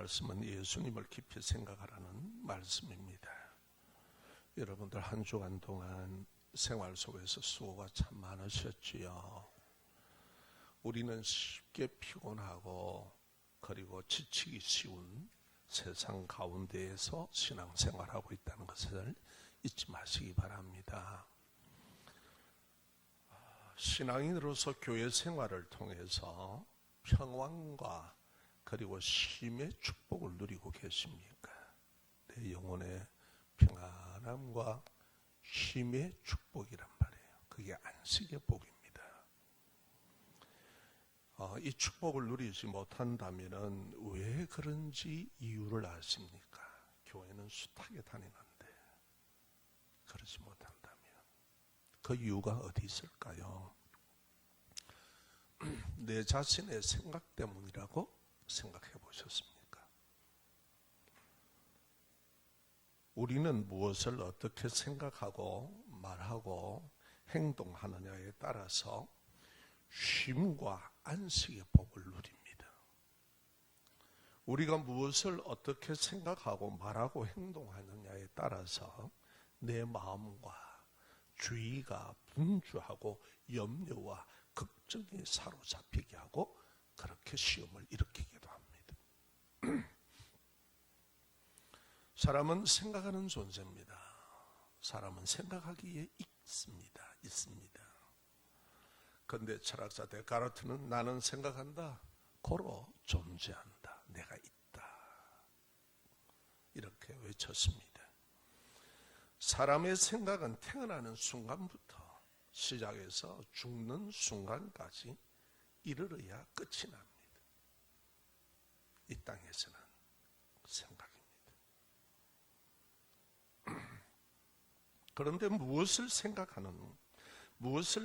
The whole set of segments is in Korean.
말씀은 예수님을 깊이 생각하라는 말씀입니다. 여러분들 한 주간 동안 생활 속에서 수고가 참 많으셨지요. 우리는 쉽게 피곤하고 그리고 지치기 쉬운 세상 가운데에서 신앙생활하고 있다는 것을 잊지 마시기 바랍니다. 신앙인으로서 교회 생활을 통해서 평안과 그리고 쉼의 축복을 누리고 계십니까? 내 영혼의 평안함과 쉼의 축복이란 말이에요. 그게 안식의 복입니다. 이 축복을 누리지 못한다면 왜 그런지 이유를 아십니까? 교회는 숱하게 다니는데 그러지 못한다면 그 이유가 어디 있을까요? 내 자신의 생각 때문이라고 생각해 보셨습니까? 우리는 무엇을 어떻게 생각하고 말하고 행동하느냐에 따라서 쉼과 안식의 복을 누립니다. 우리가 무엇을 어떻게 생각하고 말하고 행동하느냐에 따라서 내 마음과 주의가 분주하고 염려와 걱정에 사로잡히게 하고 그렇게 시험을 일으키기도 합니다. 사람은 생각하는 존재입니다. 사람은 생각하기에 있습니다. 그런데 철학자 데카르트는 나는 생각한다, 고로 존재한다, 내가 있다, 이렇게 외쳤습니다. 사람의 생각은 태어나는 순간부터 시작해서 죽는 순간까지 이르러야 끝이 납니다. 이 땅에서는 생각입니다. 그런데 무엇을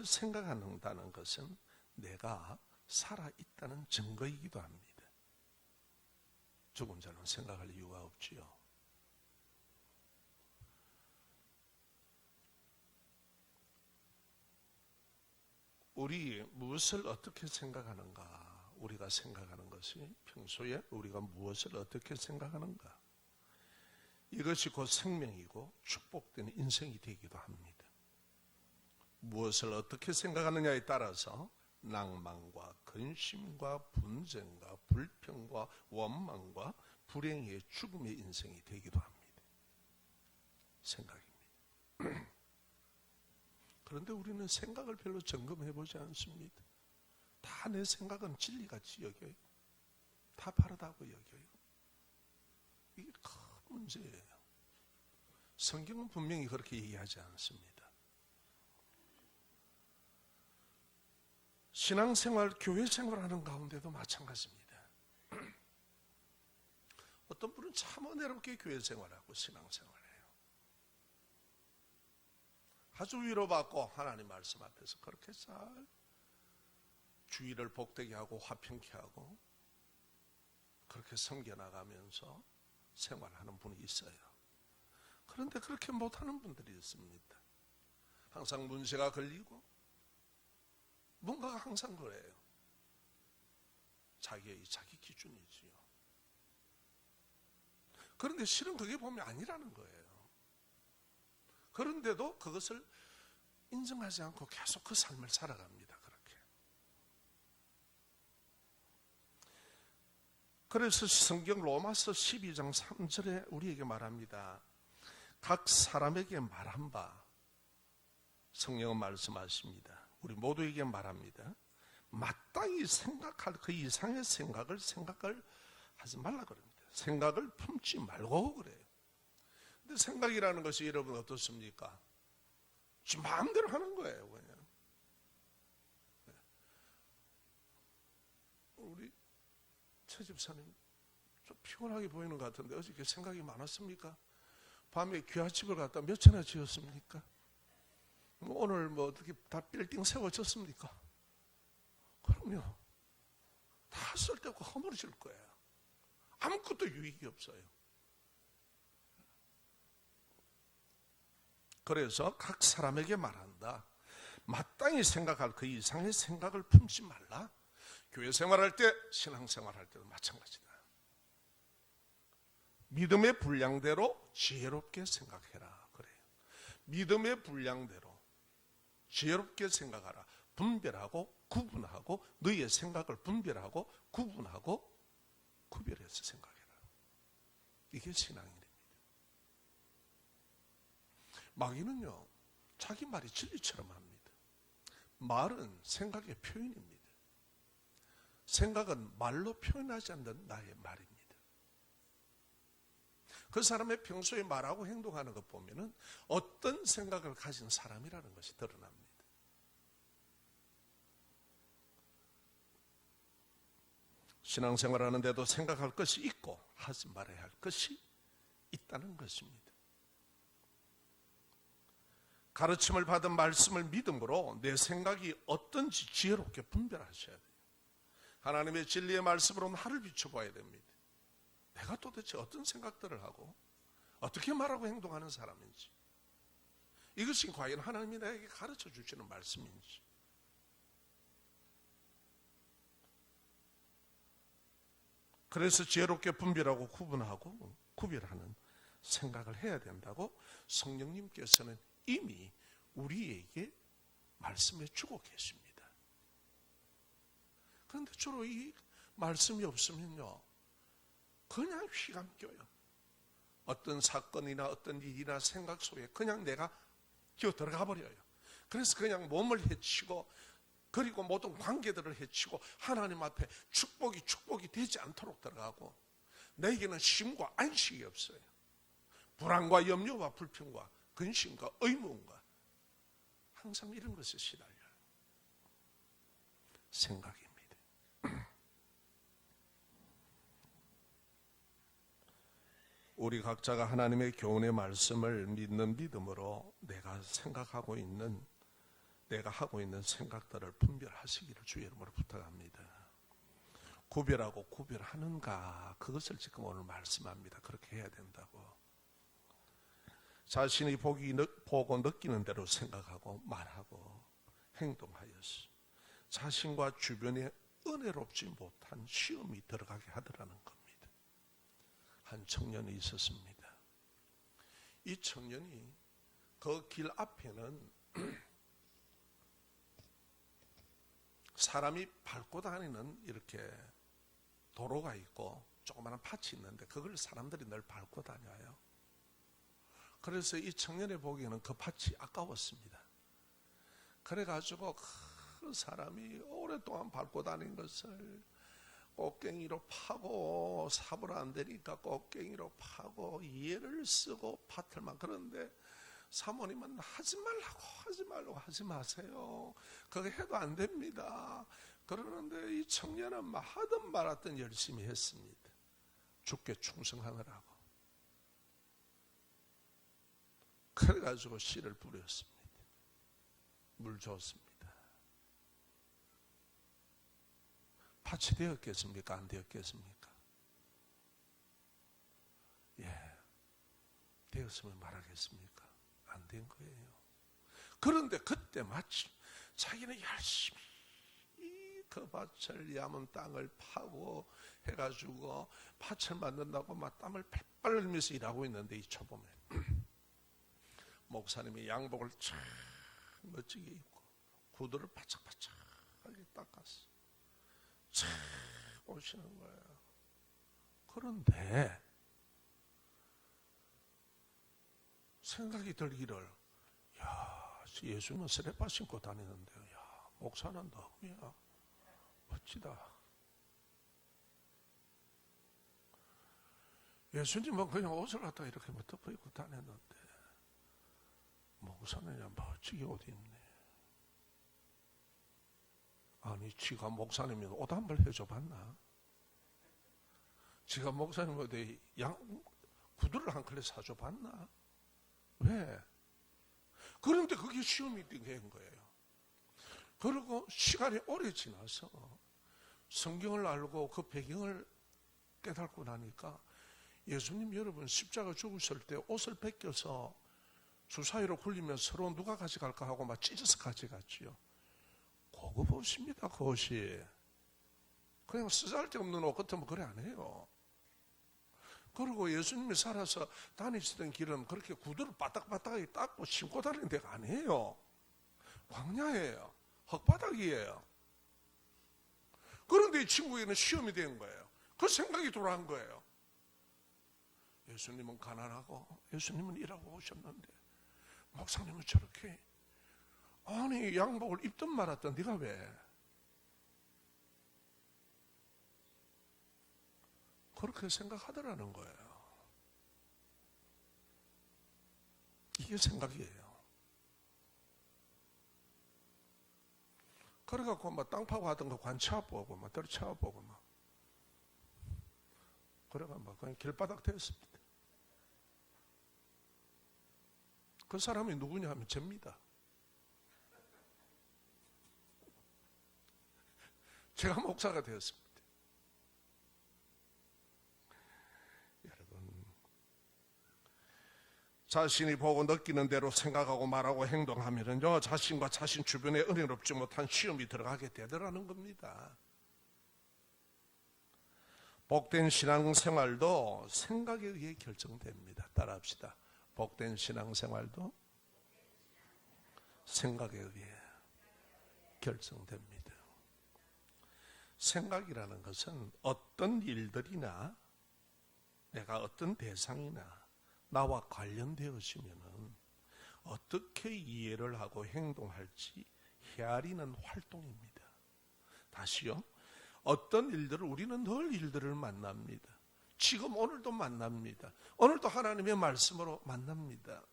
생각하는다는 것은 내가 살아있다는 증거이기도 합니다. 죽은 자는 생각할 이유가 없지요. 우리 무엇을 어떻게 생각하는가? 우리가 생각하는 것이 평소에 우리가 무엇을 어떻게 생각하는가? 이것이 곧 생명이고 축복된 인생이 되기도 합니다. 무엇을 어떻게 생각하느냐에 따라서 낭만과 근심과 분쟁과 불평과 원망과 불행의 죽음의 인생이 되기도 합니다. 생각입니다. 그런데 우리는 생각을 별로 점검해보지 않습니다. 다 내 생각은 진리같이 여겨요. 다 바르다고 여겨요. 이게 큰 문제예요. 성경은 분명히 그렇게 얘기하지 않습니다. 신앙생활, 교회 생활하는 가운데도 마찬가지입니다. 어떤 분은 참 은혜롭게 교회 생활하고 신앙생활해요. 아주 위로받고 하나님 말씀 앞에서 그렇게 잘 주의를 복되게 하고 화평케 하고 그렇게 섬겨나가면서 생활하는 분이 있어요. 그런데 그렇게 못하는 분들이 있습니다. 항상 문제가 걸리고 뭔가가 항상 그래요. 자기 기준이지요. 그런데 실은 그게 보면 아니라는 거예요. 그런데도 그것을 인정하지 않고 계속 그 삶을 살아갑니다. 그렇게. 그래서 성경 로마서 12장 3절에 우리에게 말합니다. 각 사람에게 말한 바, 성령은 말씀하십니다. 우리 모두에게 말합니다. 마땅히 생각할 그 이상의 생각을 하지 말라 그럽니다. 생각을 품지 말고 그래요. 근데 생각이라는 것이 여러분 어떻습니까? 지 마음대로 하는 거예요, 그냥. 우리 최 집사님 좀 피곤하게 보이는 것 같은데 어저께 생각이 많았습니까? 밤에 귀하집을 갖다 몇 채나 지었습니까? 오늘 뭐 어떻게 다 빌딩 세워졌습니까? 그럼요. 다 쓸데없고 허물어질 거예요. 아무것도 유익이 없어요. 그래서 각 사람에게 말한다. 마땅히 생각할 그 이상의 생각을 품지 말라. 교회 생활할 때, 신앙생활할 때도 마찬가지다. 믿음의 분량대로 지혜롭게 생각해라. 그래요. 믿음의 분량대로 지혜롭게 생각하라. 분별하고 구분하고 너희의 생각을 분별하고 구분하고 구별해서 생각해라. 이게 신앙입니다. 마귀는요, 자기 말이 진리처럼 합니다. 말은 생각의 표현입니다. 생각은 말로 표현하지 않는 나의 말입니다. 그 사람의 평소에 말하고 행동하는 것 보면은 어떤 생각을 가진 사람이라는 것이 드러납니다. 신앙생활 하는데도 생각할 것이 있고 하지 말아야 할 것이 있다는 것입니다. 가르침을 받은 말씀을 믿음으로 내 생각이 어떤지 지혜롭게 분별하셔야 돼요. 하나님의 진리의 말씀으로 나를 비춰봐야 됩니다. 내가 도대체 어떤 생각들을 하고 어떻게 말하고 행동하는 사람인지, 이것이 과연 하나님이 나에게 가르쳐 주시는 말씀인지. 그래서 지혜롭게 분별하고 구분하고 구별하는 생각을 해야 된다고 성령님께서는 이미 우리에게 말씀해 주고 계십니다. 그런데 주로 이 말씀이 없으면요, 그냥 휘감겨요. 어떤 사건이나 어떤 일이나 생각 속에 그냥 내가 기어 들어가 버려요. 그래서 그냥 몸을 해치고, 그리고 모든 관계들을 해치고 하나님 앞에 축복이 되지 않도록 들어가고, 내게는 쉼과 안식이 없어요. 불안과 염려와 불평과 근심과 의문과 항상 이런 것에 시달려요. 생각입니다. 우리 각자가 하나님의 교훈의 말씀을 믿는 믿음으로 내가 생각하고 있는, 내가 하고 있는 생각들을 분별하시기를 주의 이름으로 부탁합니다. 구별하고 구별하는가, 그것을 지금 오늘 말씀합니다. 그렇게 해야 된다고. 자신이 보고 느끼는 대로 생각하고 말하고 행동하여서 자신과 주변에 은혜롭지 못한 시험이 들어가게 하더라는 겁니다. 한 청년이 있었습니다. 이 청년이 그 길 앞에는 사람이 밟고 다니는 이렇게 도로가 있고 조그마한 밭이 있는데 그걸 사람들이 늘 밟고 다녀요. 그래서 이 청년의 보기에는 그 밭이 아까웠습니다. 그래가지고 그 사람이 오랫동안 밟고 다닌 것을 꽃갱이로 파고, 삽으로 안 되니까 꽃갱이로 파고 예를 쓰고 밭을만. 그런데 사모님은 하지 말라고 하지 마세요. 그거 해도 안 됩니다. 그러는데 이 청년은 하든 말았든 열심히 했습니다. 주께 충성하느라고. 그래가지고 씨를 뿌렸습니다. 물 줬습니다. 밭이 되었겠습니까? 안 되었겠습니까? 예, 되었으면 말하겠습니까? 안 된 거예요. 그런데 그때 마침 자기는 열심히 그 밭을, 야문 땅을 파고 해가지고 밭을 만든다고 막 땀을 펄펄 흘리면서 일하고 있는데, 이 초봄에 목사님이 양복을 참 멋지게 입고 구두를 바짝바짝하게 닦았어. 참 오시는 거예요. 그런데 생각이 들기를, 야, 예수님은 쓰레빠 신고 다니는데요, 야, 목사는 너무야 멋지다. 예수님은 그냥 옷을 갖다 이렇게 덮어 입고 다녔는데 목사는 그냥 멋지게 옷 입네. 아니, 지가 목사님이 옷 한 벌 해줘 봤나? 지가 목사님한테 구두를 한 켤레 사줘 봤나? 왜? 그런데 그게 시험이 된 거예요. 그리고 시간이 오래 지나서 성경을 알고 그 배경을 깨닫고 나니까, 예수님 여러분 십자가 죽으실 때 옷을 벗겨서 주사위로 굴리면 서로 누가 가져갈까 하고 막 찢어서 가져갔지요. 고급 옷입니다. 그 옷이 그냥 쓰잘데없는 옷 같으면 그래 안 해요. 그리고 예수님이 살아서 다니시던 길은 그렇게 구두를 바닥바닥하게 닦고 신고 다니는 데가 아니에요. 광야예요. 흙바닥이에요. 그런데 이 친구에게는 시험이 된 거예요. 그 생각이 돌아온 거예요. 예수님은 가난하고 예수님은 일하고 오셨는데 목사님은 저렇게, 아니 양복을 입든 말았던 네가 왜 그렇게 생각하더라는 거예요. 이게 생각이에요. 그래갖고 막 땅 파고 하던 거 관차보고 막 떨쳐보고 막 그래가 막 그냥 길바닥 되었습니다. 그 사람이 누구냐 하면 접니다. 제가 목사가 되었습니다. 여러분, 자신이 보고 느끼는 대로 생각하고 말하고 행동하면요, 자신과 자신 주변에 은혜롭지 못한 시험이 들어가게 되더라는 겁니다. 복된 신앙생활도 생각에 의해 결정됩니다. 따라합시다. 복된 신앙생활도 생각에 의해 결정됩니다. 생각이라는 것은 어떤 일들이나 내가 어떤 대상이나 나와 관련되어지면은 어떻게 이해를 하고 행동할지 헤아리는 활동입니다. 다시요. 어떤 일들을, 우리는 늘 일들을 만납니다. 지금 오늘도 만납니다. 오늘도 하나님의 말씀으로 만납니다.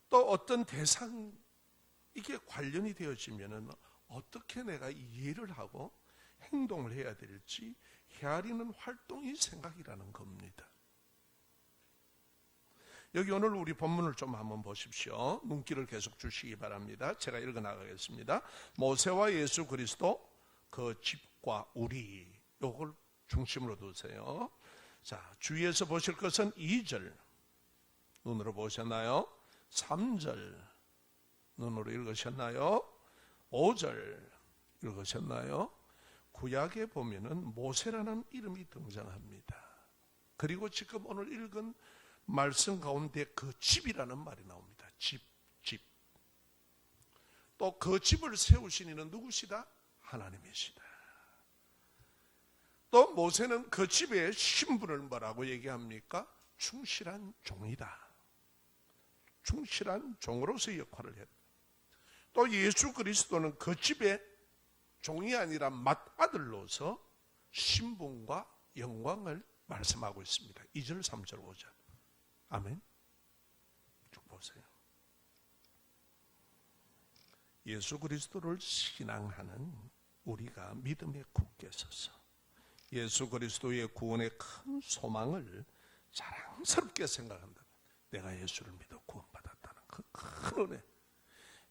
또 어떤 대상, 이게 관련이 되어지면은 어떻게 내가 이해를 하고 행동을 해야 될지 헤아리는 활동이 생각이라는 겁니다. 여기 오늘 우리 본문을 좀 한번 보십시오. 눈길을 계속 주시기 바랍니다. 제가 읽어 나가겠습니다. 모세와 예수 그리스도, 그 집과 우리, 요걸 중심으로 두세요. 자, 주위에서 보실 것은 2절 눈으로 보셨나요? 3절 눈으로 읽으셨나요? 5절 읽으셨나요? 구약에 보면은 모세라는 이름이 등장합니다. 그리고 지금 오늘 읽은 말씀 가운데 그 집이라는 말이 나옵니다. 집. 또 그 집을 세우신 이는 누구시다? 하나님이시다. 또 모세는 그 집의 신분을 뭐라고 얘기합니까? 충실한 종이다. 충실한 종으로서의 역할을 했다. 또 예수 그리스도는 그 집의 종이 아니라 맏아들로서 신분과 영광을 말씀하고 있습니다. 2절, 3절, 5절. 아멘. 쭉 보세요. 예수 그리스도를 신앙하는 우리가 믿음에 굳게 서서 예수 그리스도의 구원의 큰 소망을 자랑스럽게 생각한다면, 내가 예수를 믿어 구원받았다는 그 큰 은혜,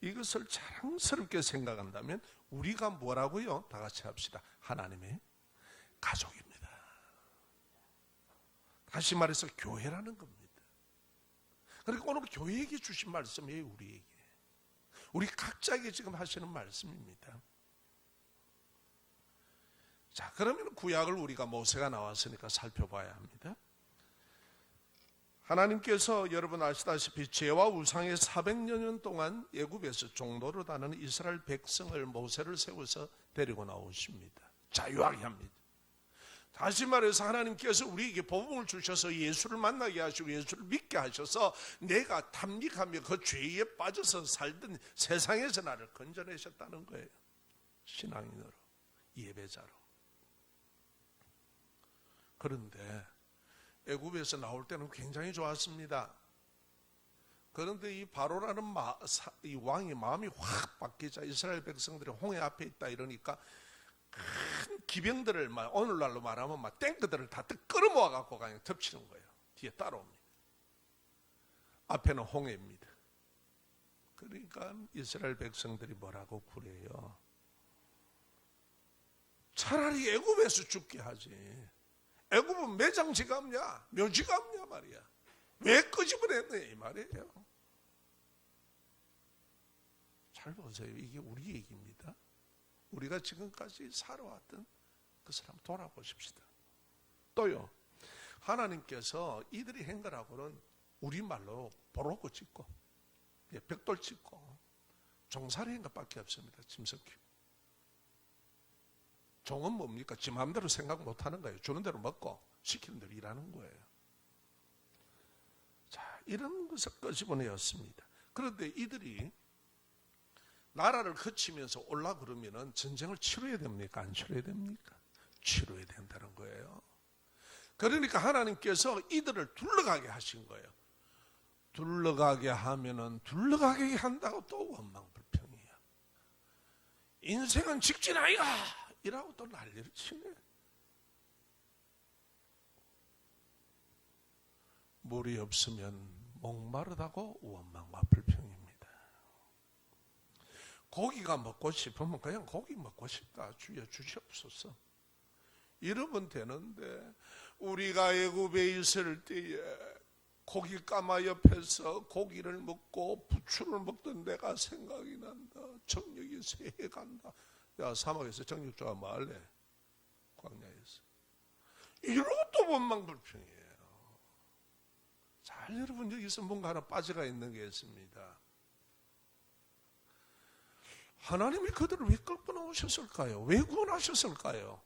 이것을 자랑스럽게 생각한다면 우리가 뭐라고요? 다 같이 합시다. 하나님의 가족입니다. 다시 말해서 교회라는 겁니다. 그러니까 오늘 교회에게 주신 말씀이에요. 우리에게, 우리 각자에게 지금 하시는 말씀입니다. 자, 그러면 구약을 우리가 모세가 나왔으니까 살펴봐야 합니다. 하나님께서 여러분 아시다시피 죄와 우상의 400여 년 동안 애굽에서 종로로 다니는 이스라엘 백성을 모세를 세워서 데리고 나오십니다. 자유하게 합니다. 다시 말해서 하나님께서 우리에게 복음을 주셔서 예수를 만나게 하시고 예수를 믿게 하셔서 내가 탐닉하며 그 죄에 빠져서 살던 세상에서 나를 건져내셨다는 거예요. 신앙인으로, 예배자로. 그런데 애굽에서 나올 때는 굉장히 좋았습니다. 그런데 이 바로라는 이 왕이 마음이 확 바뀌자 이스라엘 백성들이 홍해 앞에 있다 이러니까 큰 기병들을 오늘날로 말하면 탱크들을 다 끌어모아 갖고 그냥 덮치는 거예요. 뒤에 따라옵니다. 앞에는 홍해입니다. 그러니까 이스라엘 백성들이 뭐라고 그래요? 차라리 애굽에서 죽게 하지. 애굽은 매장지가 없냐? 묘지가 없냐 말이야. 왜 끄집어냈네 이 말이에요. 잘 보세요. 이게 우리 얘기입니다. 우리가 지금까지 살아왔던 그 사람 돌아보십시다. 또요, 하나님께서 이들이 한 거라고는 우리말로 보로고 짓고 벽돌 짓고 종살이 한 것밖에 없습니다. 짐승 키우고. 종은 뭡니까? 지 마음대로 생각 못하는 거예요. 주는 대로 먹고 시키는 대로 일하는 거예요. 자, 이런 것을 끄집어내었습니다. 그런데 이들이 나라를 거치면서 올라 그러면은 전쟁을 치러야 됩니까? 안 치러야 됩니까? 치러야 된다는 거예요. 그러니까 하나님께서 이들을 둘러가게 하신 거예요. 둘러가게 하면은 둘러가게 한다고 또 원망불평이야. 인생은 직진 아이가 이라고 또 난리를 치네. 물이 없으면 목마르다고 원망과 불평입니다. 고기가 먹고 싶으면 그냥 고기 먹고 싶다. 주여 주시옵소서. 이러면 되는데 우리가 애굽에 있을 때에 고깃가마 옆에서 고기를 먹고 부추를 먹던 내가 생각이 난다. 정력이 새해간다. 야, 사막에서 정력 좋아 뭐 할래? 광야에서. 이것도 원망불평이에요. 잘 여러분 여기서 뭔가 하나 빠져가 있는 게 있습니다. 하나님이 그들을 왜 끌고 나오셨을까요? 왜 구원하셨을까요?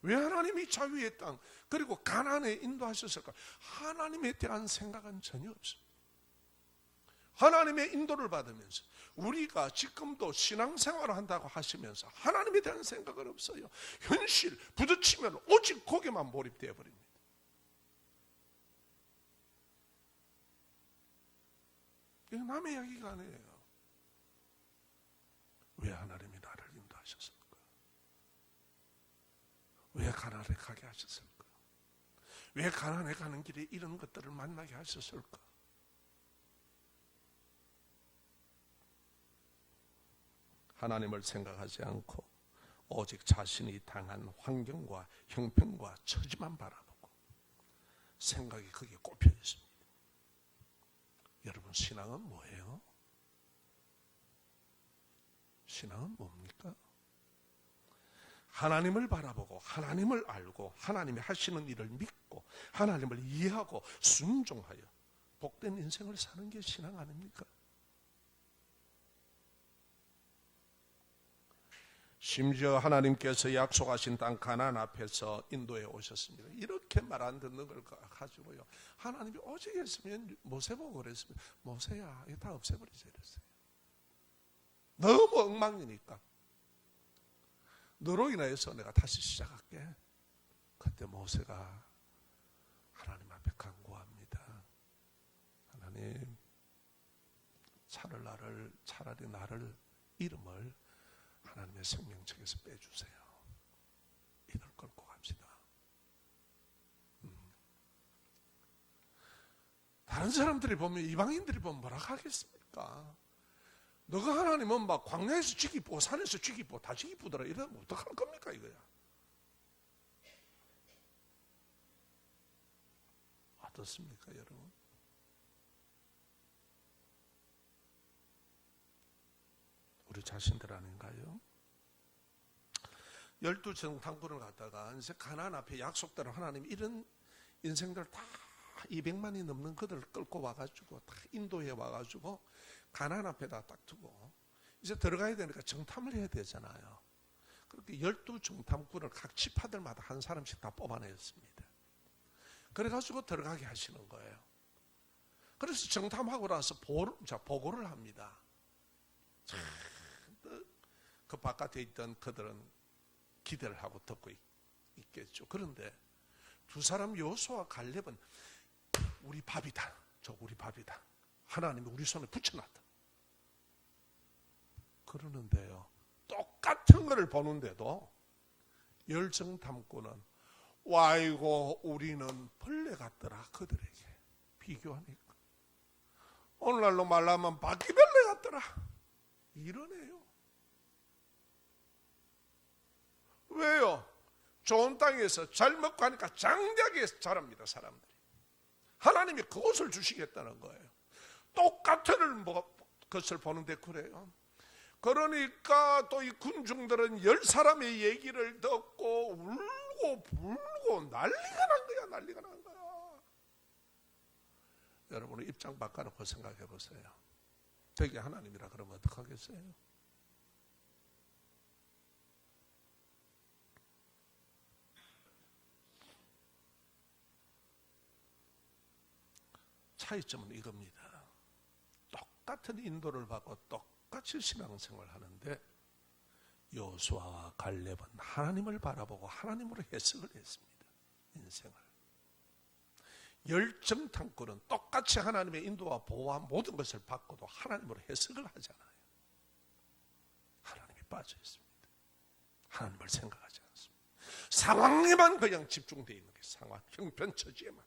왜 하나님이 자유의 땅 그리고 가나안에 인도하셨을까요? 하나님에 대한 생각은 전혀 없습니다. 하나님의 인도를 받으면서 우리가 지금도 신앙생활을 한다고 하시면서 하나님에 대한 생각은 없어요. 현실 부딪히면 오직 거기만 몰입되어 버립니다. 이거 남의 이야기가 아니에요. 왜 하나님이 나를 인도하셨을까? 왜 가나안에 가게 하셨을까? 왜 가나안에 가는 길에 이런 것들을 만나게 하셨을까? 하나님을 생각하지 않고 오직 자신이 당한 환경과 형편과 처지만 바라보고 생각이 거기에 꼽혀 있습니다. 여러분, 신앙은 뭐예요? 신앙은 뭡니까? 하나님을 바라보고 하나님을 알고 하나님이 하시는 일을 믿고 하나님을 이해하고 순종하여 복된 인생을 사는 게 신앙 아닙니까? 심지어 하나님께서 약속하신 땅 가나안 앞에서 인도에 오셨습니다. 이렇게 말 안 듣는 걸 가지고요. 하나님이 오직 했으면 모세 보고 그랬습니다. 모세야, 이거 다 없애버리자 이랬어요. 너무 엉망이니까. 너로 인하여서 내가 다시 시작할게. 그때 모세가 하나님 앞에 간구합니다. 하나님, 차라리 나를 이름을 하나님의 생명책에서 빼주세요. 이걸 끌고 갑시다. 다른 사람들이 보면, 이방인들이 보면 뭐라 하겠습니까? 너가 하나님은 막 광야에서 쥐 기쁘고 산에서 쥐 기쁘고 다 쥐 기쁘더라 이러면 어떡할 겁니까 이거야? 어떻습니까 여러분? 우리 자신들 아닌가요? 12정탐꾼을 갖다가 이제 가나안 앞에 약속대로 하나님 이런 인생들 다 200만이 넘는 그들을 끌고 와가지고 다 인도해 와가지고 가나안 앞에다 딱 두고 이제 들어가야 되니까 정탐을 해야 되잖아요. 그렇게 12정탐꾼을 각 지파들마다 한 사람씩 다 뽑아냈습니다. 그래가지고 들어가게 하시는 거예요. 그래서 정탐하고 나서 보고를 합니다. 그 바깥에 있던 그들은 기대를 하고 듣고 있겠죠. 그런데 두 사람 여호수아와 갈렙은 우리 밥이다. 저 우리 밥이다. 하나님이 우리 손에 붙여놨다. 그러는데요. 똑같은 것을 보는데도 열정탐꾼은 와이고 우리는 벌레 같더라. 그들에게 비교하니까. 오늘날로 말하면 바퀴벌레 같더라. 이러네요. 왜요? 좋은 땅에서 잘 먹고 하니까 장대하게 자랍니다. 사람들이. 하나님이 그것을 주시겠다는 거예요. 똑같은 것을 보는데 그래요. 그러니까 또 이 군중들은 10사람의 얘기를 듣고 울고 불고 난리가 난 거야. 난리가 난 거야. 여러분의 입장 바꿔놓고 생각해 보세요. 저게 하나님이라 그러면 어떡하겠어요? 차이점은 이겁니다. 똑같은 인도를 받고 똑같이 신앙생활을 하는데 여호수아와 갈렙은 하나님을 바라보고 하나님으로 해석을 했습니다. 인생을. 열정탐꾼은 똑같이 하나님의 인도와 보호와 모든 것을 받고도 하나님으로 해석을 하잖아요. 하나님이 빠져 있습니다. 하나님을 생각하지 않습니다. 상황에만 그냥 집중되어 있는 게 상황, 형편처지에만.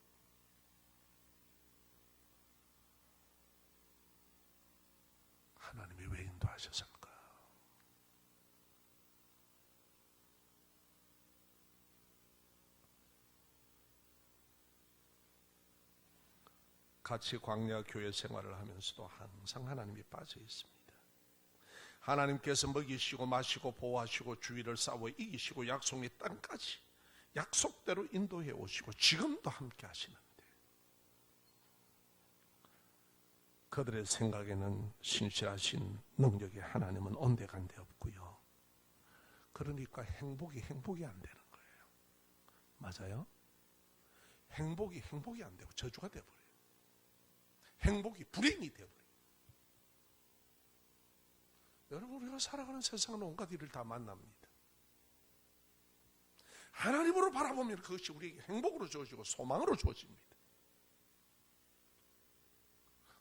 하나님이 왜 인도하셨을까? 같이 광야 교회 생활을 하면서도 항상 하나님이 빠져 있습니다. 하나님께서 먹이시고 마시고 보호하시고 주위를 싸워 이기시고 약속의 땅까지 약속대로 인도해 오시고 지금도 함께 하시는데 그들의 생각에는 신실하신 능력의 하나님은 온데간데 없고요. 그러니까 행복이 안 되는 거예요. 맞아요? 행복이 안 되고 저주가 되어버려요. 행복이 불행이 되어버려요. 여러분, 우리가 살아가는 세상은 온갖 일을 다 만납니다. 하나님으로 바라보면 그것이 우리에게 행복으로 주어지고 소망으로 주어집니다.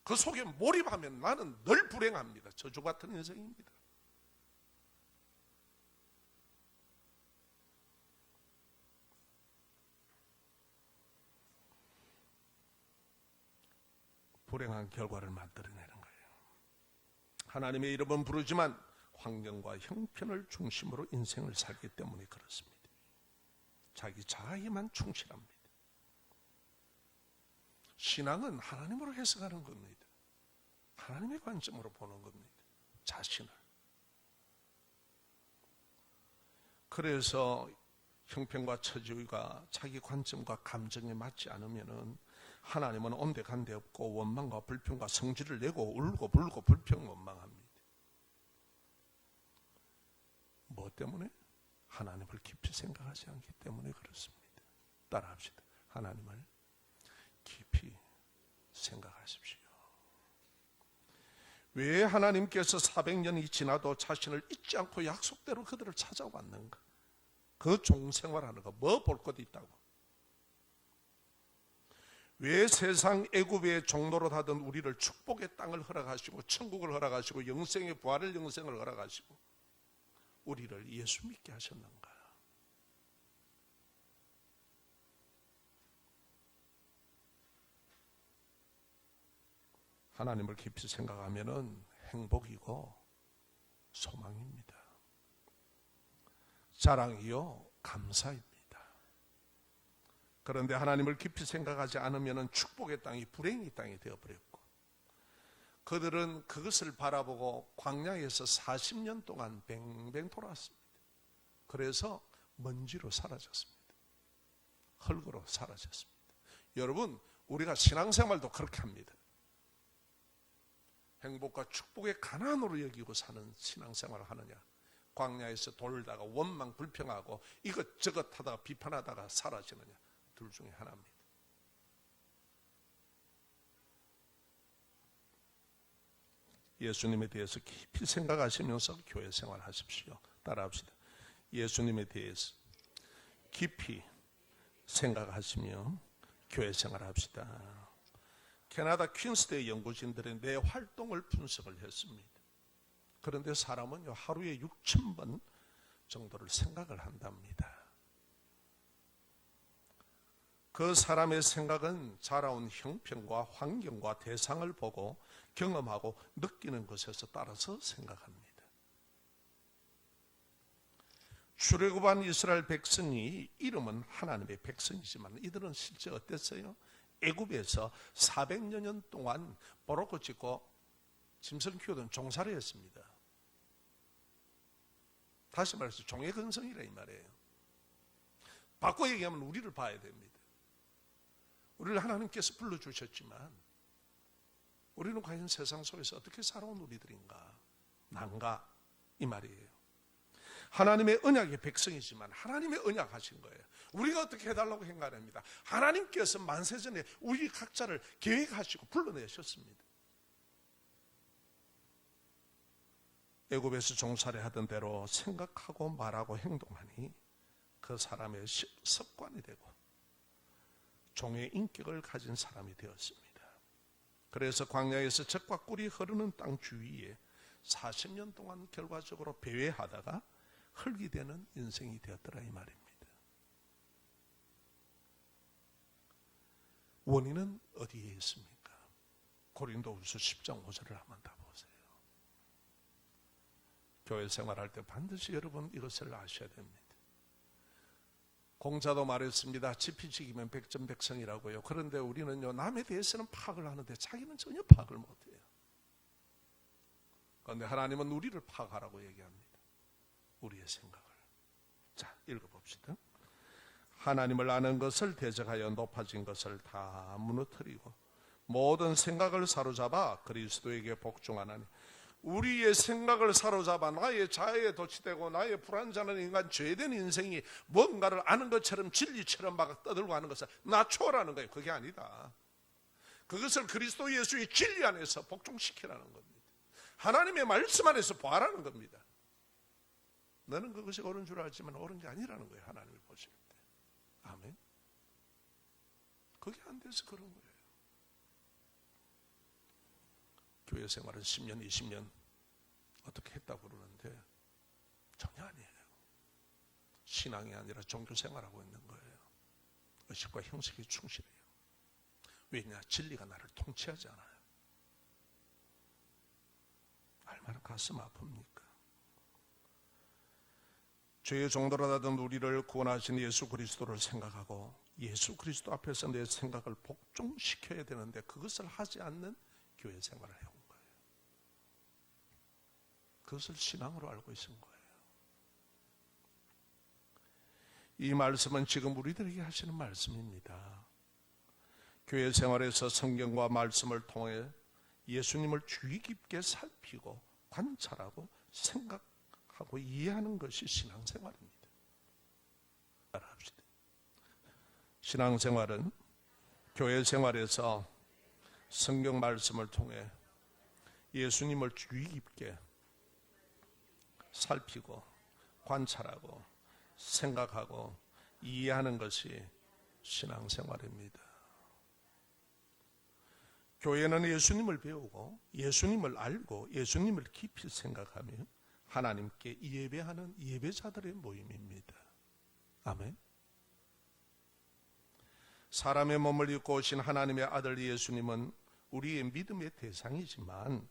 그 속에 몰입하면 나는 늘 불행합니다. 저주 같은 인생입니다. 불행한 결과를 만들어내는 거예요. 하나님의 이름은 부르지만 환경과 형편을 중심으로 인생을 살기 때문에 그렇습니다. 자기 자아에만 충실합니다. 신앙은 하나님으로 해석하는 겁니다. 하나님의 관점으로 보는 겁니다. 자신을. 그래서 형편과 처지가 자기 관점과 감정에 맞지 않으면은 하나님은 온데간데 없고 원망과 불평과 성질을 내고 울고 불고 불평 원망합니다. 뭐 때문에? 하나님을 깊이 생각하지 않기 때문에 그렇습니다. 따라합시다. 하나님을 깊이 생각하십시오. 왜 하나님께서 400년이 지나도 자신을 잊지 않고 약속대로 그들을 찾아왔는가? 그 종생활하는 거 뭐 볼 것 있다고? 왜 세상 애굽의 종노릇 하던 우리를 축복의 땅을 허락하시고 천국을 허락하시고 영생의 부활을 영생을 허락하시고 우리를 예수 믿게 하셨는가? 하나님을 깊이 생각하면은 행복이고 소망입니다. 자랑이요 감사입니다. 그런데 하나님을 깊이 생각하지 않으면 축복의 땅이 불행의 땅이 되어버렸고 그들은 그것을 바라보고 광야에서 40년 동안 뱅뱅 돌았습니다. 그래서 먼지로 사라졌습니다. 흙으로 사라졌습니다. 여러분, 우리가 신앙생활도 그렇게 합니다. 행복과 축복의 가난으로 여기고 사는 신앙생활을 하느냐, 광야에서 돌다가 원망 불평하고 이것저것 하다가 비판하다가 사라지느냐, 둘 중에 하나입니다. 예수님에 대해서 깊이 생각하시면서 교회 생활하십시오. 따라합시다. 예수님에 대해서 깊이 생각하시며 교회 생활합시다. 캐나다 퀸스대의 연구진들은 내 활동을 분석을 했습니다. 그런데 사람은 하루에 6,000번 정도를 생각을 한답니다. 그 사람의 생각은 자라온 형편과 환경과 대상을 보고 경험하고 느끼는 것에서 따라서 생각합니다. 출애굽한 이스라엘 백성이 이름은 하나님의 백성이지만 이들은 실제 어땠어요? 애굽에서 400여 년 동안 버럭고 짓고 짐승 키우던 종살이 했습니다. 다시 말해서 종의 근성이라 이 말이에요. 바꿔 얘기하면 우리를 봐야 됩니다. 우리를 하나님께서 불러주셨지만 우리는 과연 세상 속에서 어떻게 살아온 우리들인가? 난가? 이 말이에요. 하나님의 언약의 백성이지만 하나님의 언약하신 거예요. 우리가 어떻게 해달라고 행간합니다. 하나님께서 만세전에 우리 각자를 계획하시고 불러내셨습니다. 애굽에서 종살이 하던 대로 생각하고 말하고 행동하니 그 사람의 습관이 되고 종의 인격을 가진 사람이 되었습니다. 그래서 광야에서 젖과 꿀이 흐르는 땅 주위에 40년 동안 결과적으로 배회하다가 흙이 되는 인생이 되었더라 이 말입니다. 원인은 어디에 있습니까? 고린도후서 10장 5절을 한번 다 보세요. 교회 생활할 때 반드시 여러분 이것을 아셔야 됩니다. 공자도 말했습니다. 지피지기면 백전백승이라고요. 그런데 우리는요, 남에 대해서는 파악을 하는데 자기는 전혀 파악을 못해요. 그런데 하나님은 우리를 파악하라고 얘기합니다. 우리의 생각을. 자, 읽어봅시다. 하나님을 아는 것을 대적하여 높아진 것을 다 무너뜨리고 모든 생각을 사로잡아 그리스도에게 복종하나니. 우리의 생각을 사로잡아 나의 자아에 도취되고 나의 불완전한 인간 죄된 인생이 뭔가를 아는 것처럼 진리처럼 막 떠들고 하는 것을 낮추라는 거예요. 그게 아니다. 그것을 그리스도 예수의 진리 안에서 복종시키라는 겁니다. 하나님의 말씀 안에서 보아라는 겁니다. 너는 그것이 옳은 줄 알지만 옳은 게 아니라는 거예요. 하나님이 보실 때. 아멘. 그게 안 돼서 그런 거예요. 교회 생활은 10년, 20년 어떻게 했다고 그러는데 전혀 아니에요. 신앙이 아니라 종교 생활하고 있는 거예요. 의식과 형식이 충실해요. 왜냐? 진리가 나를 통치하지 않아요. 얼마나 가슴 아픕니까? 죄의 종도로 하던 우리를 구원하신 예수 그리스도를 생각하고 예수 그리스도 앞에서 내 생각을 복종시켜야 되는데 그것을 하지 않는 교회 생활을 해온 거예요. 그것을 신앙으로 알고 있은 거예요. 이 말씀은 지금 우리들에게 하시는 말씀입니다. 교회 생활에서 성경과 말씀을 통해 예수님을 주의 깊게 살피고 관찰하고 생각하고 이해하는 것이 신앙생활입니다. 따라합시다. 신앙생활은 교회 생활에서 성경 말씀을 통해 예수님을 주의 깊게 살피고 관찰하고 생각하고 이해하는 것이 신앙생활입니다. 교회는 예수님을 배우고 예수님을 알고 예수님을 깊이 생각하며 하나님께 예배하는 예배자들의 모임입니다. 아멘. 사람의 몸을 입고 오신 하나님의 아들 예수님은 우리의 믿음의 대상이지만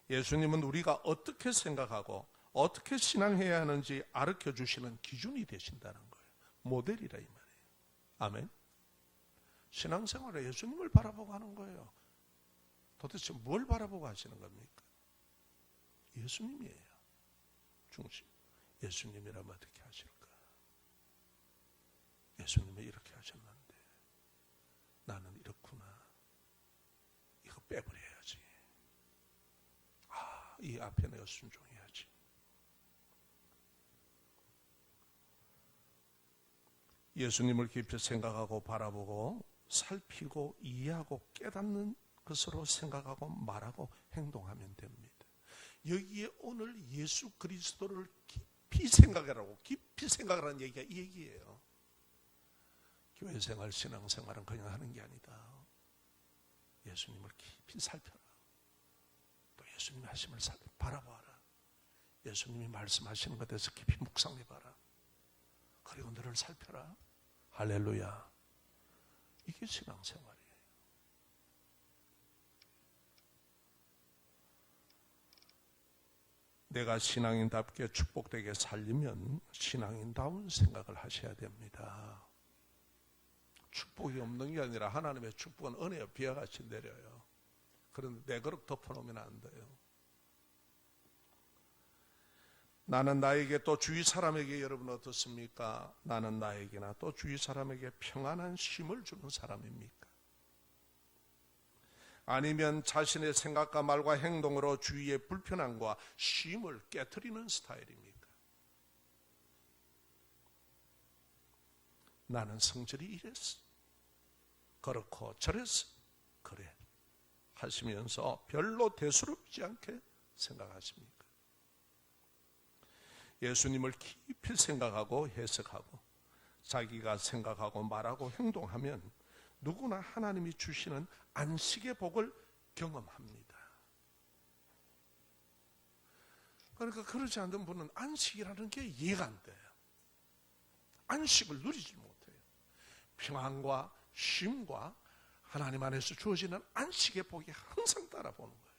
예수님은 우리가 어떻게 생각하고 어떻게 신앙해야 하는지 가르쳐 주시는 기준이 되신다는 거예요. 모델이라 이 말이에요. 아멘. 신앙생활에 예수님을 바라보고 하는 거예요. 도대체 뭘 바라보고 하시는 겁니까? 예수님이에요. 중심. 예수님이라면 어떻게 하실까? 예수님이 이렇게 하셨는데 나는 이렇구나. 이거 빼버려야지. 이 앞에 내가 순종해야지. 예수님을 깊이 생각하고 바라보고 살피고 이해하고 깨닫는 것으로 생각하고 말하고 행동하면 됩니다. 여기에 오늘 예수 그리스도를 깊이 생각하라고 깊이 생각하라는 얘기가 이 얘기예요. 교회 생활, 신앙 생활은 그냥 하는 게 아니다. 예수님을 깊이 살펴라. 또 예수님의 하심을 바라봐라. 예수님이 말씀하시는 것에 대해서 깊이 묵상해봐라. 그리고 너를 살펴라. 할렐루야. 이게 신앙생활이에요. 내가 신앙인답게 축복되게 살려면 신앙인다운 생각을 하셔야 됩니다. 축복이 없는 게 아니라 하나님의 축복은 은혜와 비와 같이 내려요. 그런데 내 그릇 덮어놓으면 안 돼요. 나는 나에게 또 주위 사람에게 여러분 어떻습니까? 나는 나에게나 또 주위 사람에게 평안한 쉼을 주는 사람입니까? 아니면 자신의 생각과 말과 행동으로 주위의 불편함과 쉼을 깨트리는 스타일입니까? 나는 성질이 이랬어, 그렇고 저랬어, 그래 하시면서 별로 대수롭지 않게 생각하십니까? 예수님을 깊이 생각하고 해석하고 자기가 생각하고 말하고 행동하면 누구나 하나님이 주시는 안식의 복을 경험합니다. 그러니까 그러지 않는 분은 안식이라는 게 이해가 안 돼요. 안식을 누리지 못해요. 평안과 쉼과 하나님 안에서 주어지는 안식의 복이 항상 따라보는 거예요.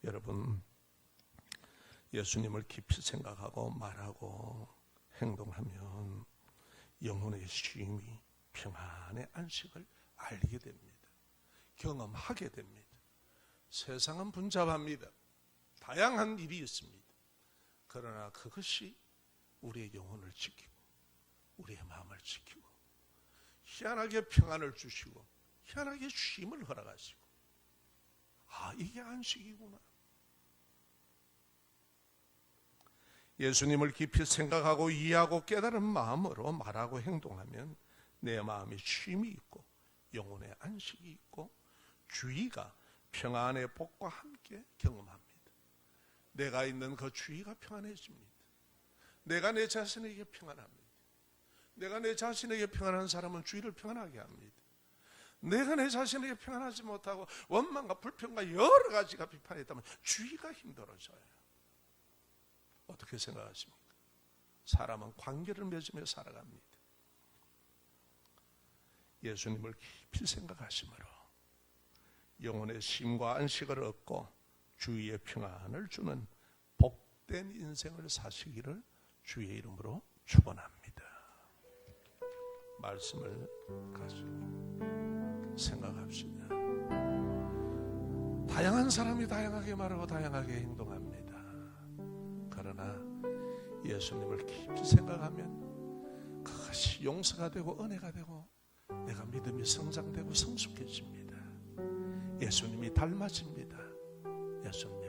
여러분, 예수님을 깊이 생각하고 말하고 행동하면 영혼의 쉼이, 평안의 안식을 알게 됩니다. 경험하게 됩니다. 세상은 분잡합니다. 다양한 일이 있습니다. 그러나 그것이 우리의 영혼을 지키고 우리의 마음을 지키고 희한하게 평안을 주시고 희한하게 쉼을 허락하시고, 아, 이게 안식이구나. 예수님을 깊이 생각하고 이해하고 깨달은 마음으로 말하고 행동하면 내 마음에 쉼이 있고 영혼의 안식이 있고 주의가 평안의 복과 함께 경험합니다. 내가 있는 그 주의가 평안해집니다. 내가 내 자신에게 평안합니다. 내가 내 자신에게 평안한 사람은 주위를 평안하게 합니다. 내가 내 자신에게 평안하지 못하고 원망과 불평과 여러 가지가 비판했다면 주위가 힘들어져요. 어떻게 생각하십니까? 사람은 관계를 맺으며 살아갑니다. 예수님을 깊이 생각하심으로 영혼의 쉼과 안식을 얻고 주위의 평안을 주는 복된 인생을 사시기를 주의 이름으로 축원합니다. 말씀을 가지고 생각합시다. 다양한 사람이 다양하게 말하고 다양하게 행동합니다. 그러나 예수님을 깊이 생각하면 그것이 용서가 되고 은혜가 되고 내가 믿음이 성장되고 성숙해집니다. 예수님이 닮아집니다. 예수님